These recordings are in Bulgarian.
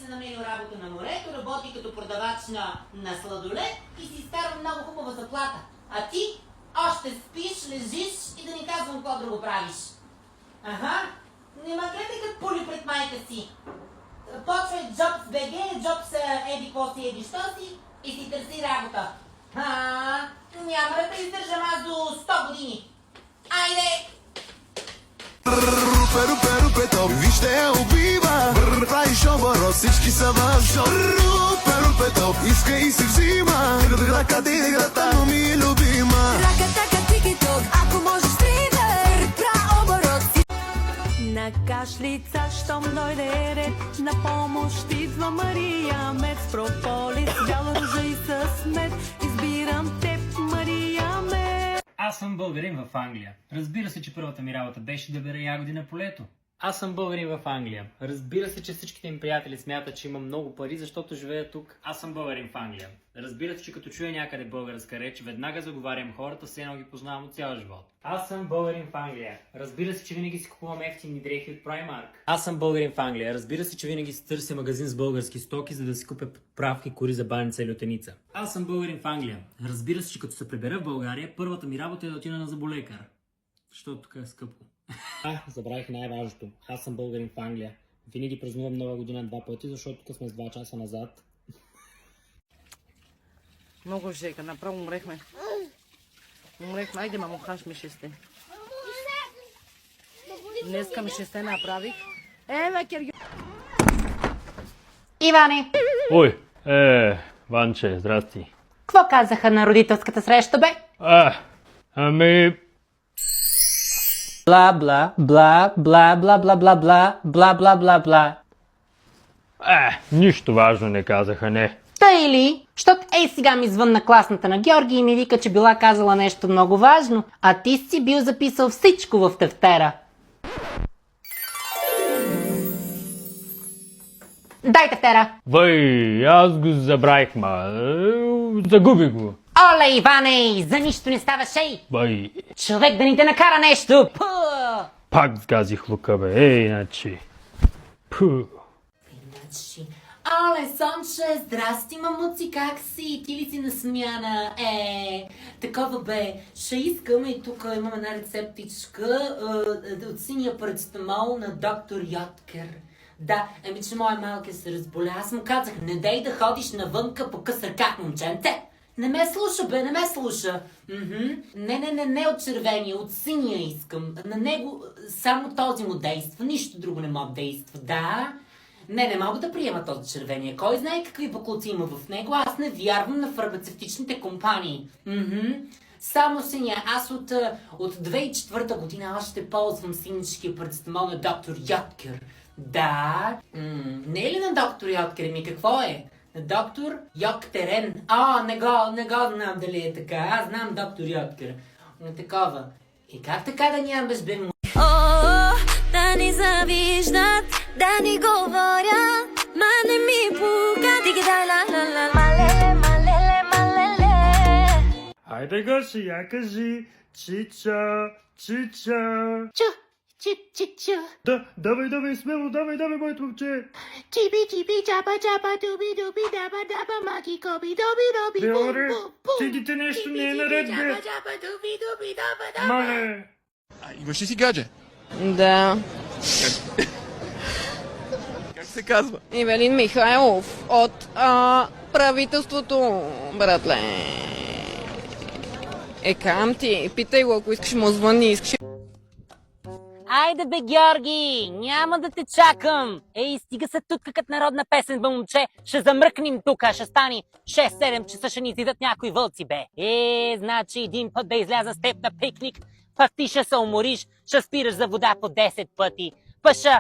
се намерил работа на морето, работи като продавач на сладолед и си изкарва много хубава заплата. А ти още спиш, лежиш и да ни казвам какво друго правиш. Аха, нема гледай като пули пред майка си. Почвай Jobs BG, Jobs еди какво си, еди що си и си търси работа. Няма да те издържам аз до 100 години. Айде! Рупе, топ, вижте я убива. Правиш оборот, всички са в шок. Рупе, топ, иска и си взима. Ръката и играта, но ми е любима. Ръката тики-ток, ако можеш тривер, пра оборот си. На кашлица, щом дойде ред, на помощ идва Мария Мед. С прополис, бяла ружа и с мед, избирам теб, Мария Мед. Аз съм българин в Англия. Разбира се, че първата ми работа беше да бера ягоди на полето. Аз съм българин в Англия. Разбира се, че всичките им приятели смятат, че имам много пари, защото живея тук. Аз съм българин в Англия. Разбира се, че като чуя някъде българска реч, веднага заговарям хората, все едно ги познавам от цял живот. Аз съм българин в Англия. Разбира се, че винаги си купувам ефтини дрехи от Primark. Аз съм българин в Англия. Разбира се, че винаги си търся магазин с български стоки, за да си купя подправки, кори за баница или лютеница. Аз съм българин в Англия. Разбира се, че като се прибера в България, първата ми работа е да отида на зъболекар. Защото тук е скъпо. Забравих най-важното. Аз съм българин в Англия. Винаги празнувам Нова година 2 пъти, защото тук сме с 2 часа назад. Много жека, направо умрехме. Умрехме, айде мамо, хаш ми шесте. Днеска ми шесте направих. Ева, Кирги. Иване, Ой, Ванче, здрасти. какво казаха на родителската среща, бе? Ами... Бла, бла, бла, бла, бла, бла, бла, бла, бла, бла, бла, бла. Нищо важно не казаха, не. Та или, щото сега ми звънна класната на Георги и ми вика, че била казала нещо много важно, а ти си бил записал всичко в тефтера. Дай тефтера! Въй, аз го забравих, загубих го. Оле, Иване, за нищо не става шей! Въй, Човек да ни те накара нещо! Пу! пак сгазих лука, бе, иначе. Пу. Оле, Сонче, здрасти, мамуци, как си? Ти ли си на смяна? Такова бе, ще искам и тук имам една рецептичка от синия парацетамол на доктор Йоткер. Да, че моя малки се разболя. Аз му казах, не дей да ходиш навънка по къс ръка, момченце. Не ме слуша, бе, не ме слуша. Не от червения, от синия искам. На него само този му действа, нищо друго не мога действа. Да, не мога да приема този червения. Кой знае какви бакулци има в него, аз не вярвам на фармацевтичните компании. Само синя. Аз от 2004 година още ползвам синичкия парацетамол на доктор Йоткер. Да, не е ли на доктор Йоткер? Ми какво е? На доктор Йоктерен. Не го знам дали е така. Аз знам доктор Йоткер. Но такова. И как така да нямаш бе му? Да ни завиждат, да ни говорят, ма не ми пука, ти ги дай ла-ла-ла. Малеле. Хайде, Гоши, я кажи, чича. Чу. Да, давай, смело, давай, моето момче. Чипи, чапа, дуби, даба, маки, коби, доби, Беоре, стигите нещо не е наред, бе. дуби, даба. Мале. Имаш ли си гадже? Да. Как се казва? Ивелин Михайлов от правителството, братле. Кам ти, питай го, ако искаш му звънни, искаш. Айде бе, Георги, няма да те чакам. Стига се тук като народна песен, бе, момче. Ще замръкнем тука, ще стани 6-7 часа, ще ни изидат някои вълци, бе. Значи един път да изляза с теб на пикник, пък ти ще се умориш, ще спираш за вода по 10 пъти. Пъша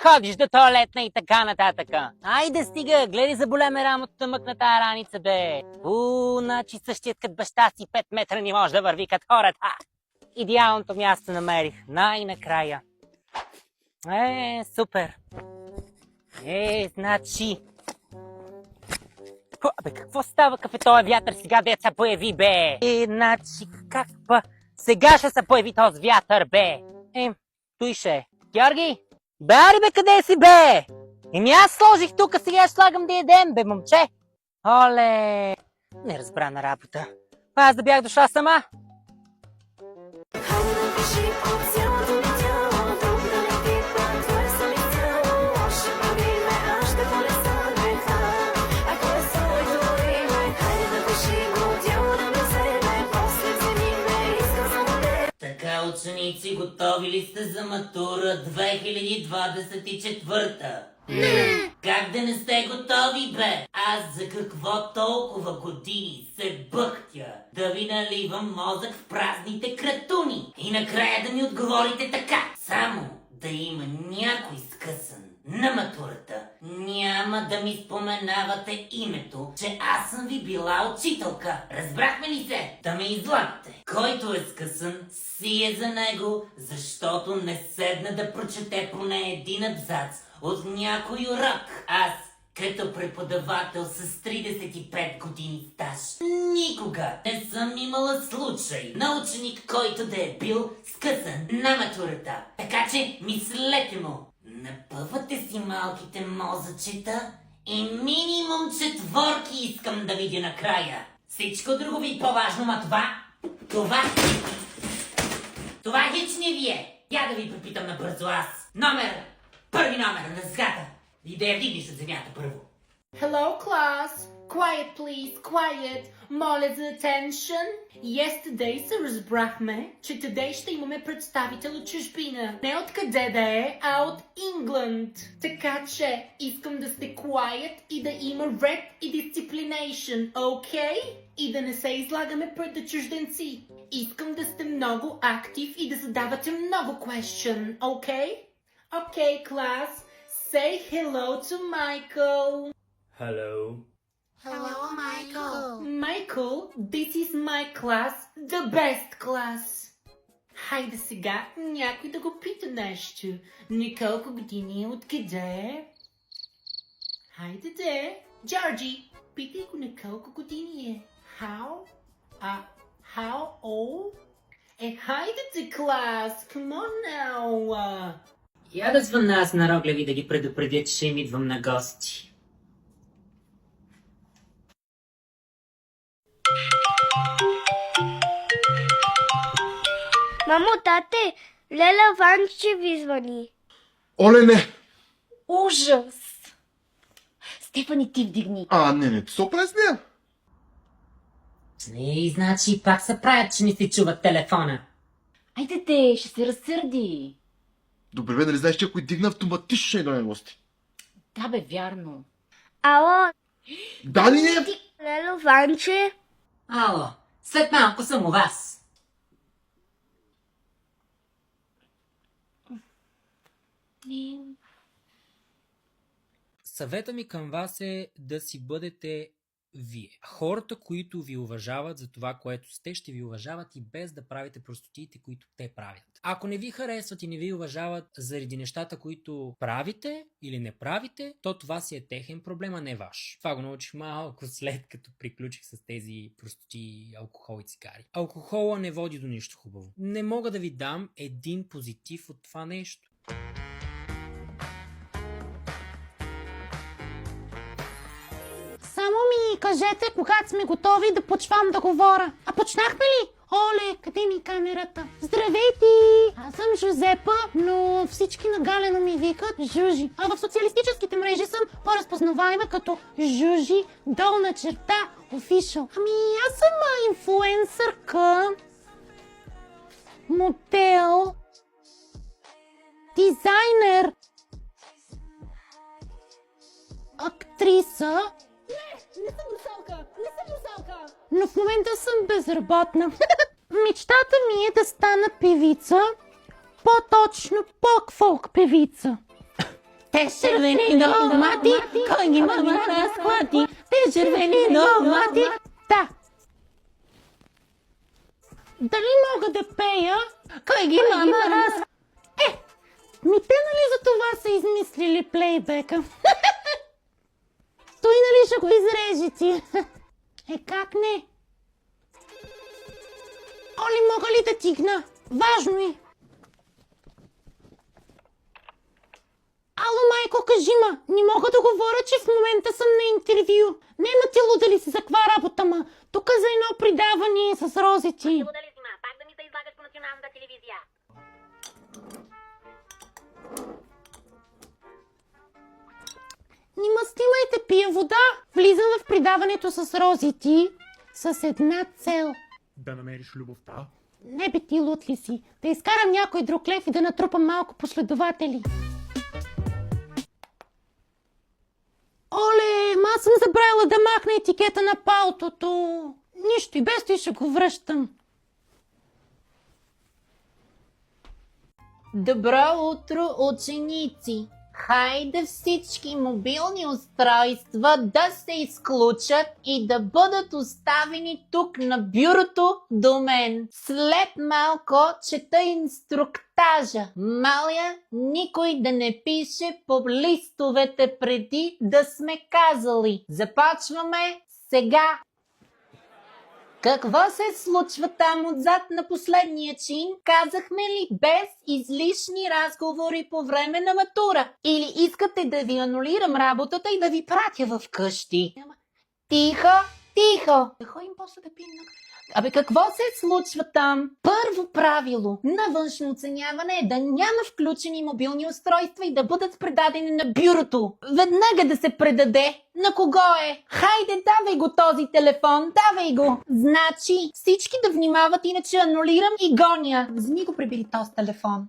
ходиш до туалетна и така нататък. Айде стига, гледай заболя ме рамото мъкна тая раница, бе. Значи същият като баща си 5 метра не може да върви като хората. Идеалното място намерих. Най-накрая. Супер. Значи... какво става кафе този вятър сега, деца появи, бе? Значи, как па? Сега ще се появи този вятър, бе. Той ще е. Георги? Бе, къде си, бе? Еми аз сложих тук, сега ще слагам да ядем, бе, момче. Оле, не разбра на работа. Аз да бях дошла сама. Хайде напиши по цялото ми тяло, друг да не пипа, твое съм изцяло. Още правиме, аз ще понеса греха, ако е своето име. Хайде напиши го, дяло да ме вземе, после вземи ме, искам само те. Така, ученици, готови ли сте за матура 2024? Как да не сте готови, бе? Аз за какво толкова години се бъхтя да ви наливам мозък в празните кратуни? И накрая да ми отговорите така. Само да има някой скъсан на матурата, няма да ми споменавате името, че аз съм ви била учителка. Разбрахме ли се? Да ме излагате. Който е скъсан, си е за него, защото не седна да прочете поне един абзац от някой урок. Аз, като преподавател с 35 години стаж, никога не съм имала случай на ученик, който да е бил скъсан на матурата. Така че мислете му. Напъвате си малките мозъчета и минимум 4 искам да видя накрая. Всичко друго ви е по-важно, ма това хич не ви е. Я да ви попитам набързо аз. Първи номер на дъската. И да я вдигнеш от земята първо. Hello, class. Quiet, please. Quiet. Моля за attention. Yesterday се разбрахме, че today ще имаме представител от чужбина. Не откъде да е, а от England. Така че искам да сте quiet и да има rep и disciplination, okay? И да не се излагаме пред чужденци. Искам да сте много актив и да задавате много question, okay? Okay, class. Say hello to Michael. Hello. Hello, Michael. Michael, this is my class, the best class. Хайде сега някой да го пита нещо. На колко години, откъде? Хайде де. Джорджи, питай го на колко години е. How old? Хайде де, клас. Come on now. Я да звънна аз на Роглеви да ги предупредя, че ще им идвам на гости. Мамо, тате, Леля Ванче ви звъни. Оле, не! Ужас! Стефани, ти вдигни. Не, се оправи с нея. И значи пак се правят, че не си чуват телефона. Айде те, ще се разсърди. Добре, бе, нали знаеш, че ако дигна автоматично ще идваме гости? Да бе, вярно. Ало, Дани е! Лело Ванче? Ало, след малко съм у вас. Съвета ми към вас е да си бъдете вие. Хората, които ви уважават за това, което сте, ще ви уважават и без да правите простотиите, които те правят. Ако не ви харесват и не ви уважават заради нещата, които правите или не правите, то това си е техен проблем, а не ваш. Това го научих малко след като приключих с тези простоти, алкохол и цигари. Алкохола не води до нищо хубаво. Не мога да ви дам един позитив от това нещо. Само ми кажете, когато сме готови да почвам да говоря. А почнахме ли? Оле, къде ми е камерата? Здравейте! Аз съм Жозепа, но всички нагалено ми викат Жужи. А в социалистическите мрежи съм по-разпознаваема като Жужи _official. Ами аз съм инфлуенсърка, модел, дизайнер, актриса. Не съм русалка! Но в момента съм безработна. Мечтата ми е да стана певица, по-точно пок-фолк певица. Те червени домати, кой ги мама на разклати? Те червени домати. Да. Дали мога да пея? Кой ги мама на разклати? Те нали за това са измислили плейбека? Той нали ще го изрежи ти? Как не? Оли, мога ли да тигна? Важно е. Ало, майко, кажи ма, не мога да говоря, че в момента съм на интервю. Нема ти луда ли си за каква работа, ма? Тук за едно предаване с розети. Луда ли си, ма? Пак да ми се излагаш по националната телевизия. Нима снимайте, пия вода. Влизам в предаването с розети с една цел. Да намериш любовта? Не бе, ти луд ли си? Да изкарам някой друг лев и да натрупам малко последователи. Оле, ма съм забравила да махна етикета на палтото. Нищо, и без това ще го връщам. Добро утро, ученици! Хайде всички мобилни устройства да се изключат и да бъдат оставени тук на бюрото до мен. След малко чета инструктажа. Моля, никой да не пише по листовете преди да сме казали. Започваме сега. Какво се случва там отзад на последния чин? Казахме ли без излишни разговори по време на матура? Или искате да ви анулирам работата и да ви пратя в къщи? Тихо, тихо! Да ходим после да пием на... Абе, какво се случва там? Първо правило на външно оценяване е да няма включени мобилни устройства и да бъдат предадени на бюрото. Веднага да се предаде. На кого е? Хайде, давай го този телефон, давай го. Значи, всички да внимават, иначе анулирам и гоня. Вземи го, прибери този телефон.